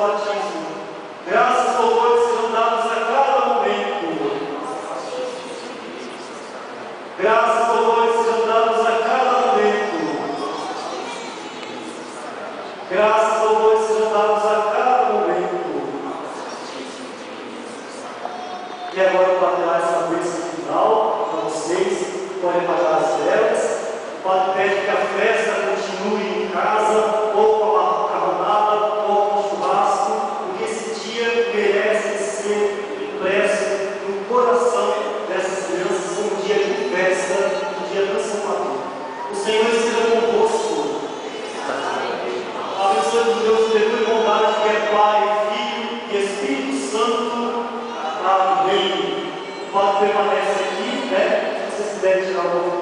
batismo. Graças e louvores sejam dados a cada momento. Graças e louvores sejam dados a cada momento. Graças e louvores sejam dados a cada momento. E agora eu baterá essa bênção final para vocês, podem apagar as velas. O Padre pede que a festa continue em casa, ou com a macarronada, ou com o churrasco, porque esse dia merece ser impresso no coração dessas crianças como um dia de festa, um dia transformador. O Senhor esteja convosco. Abençoe Deus, perdoe e bondade, que é Pai, Filho e Espírito Santo. Amém. O Padre permanece aqui, né? Se vocês quiserem tirar o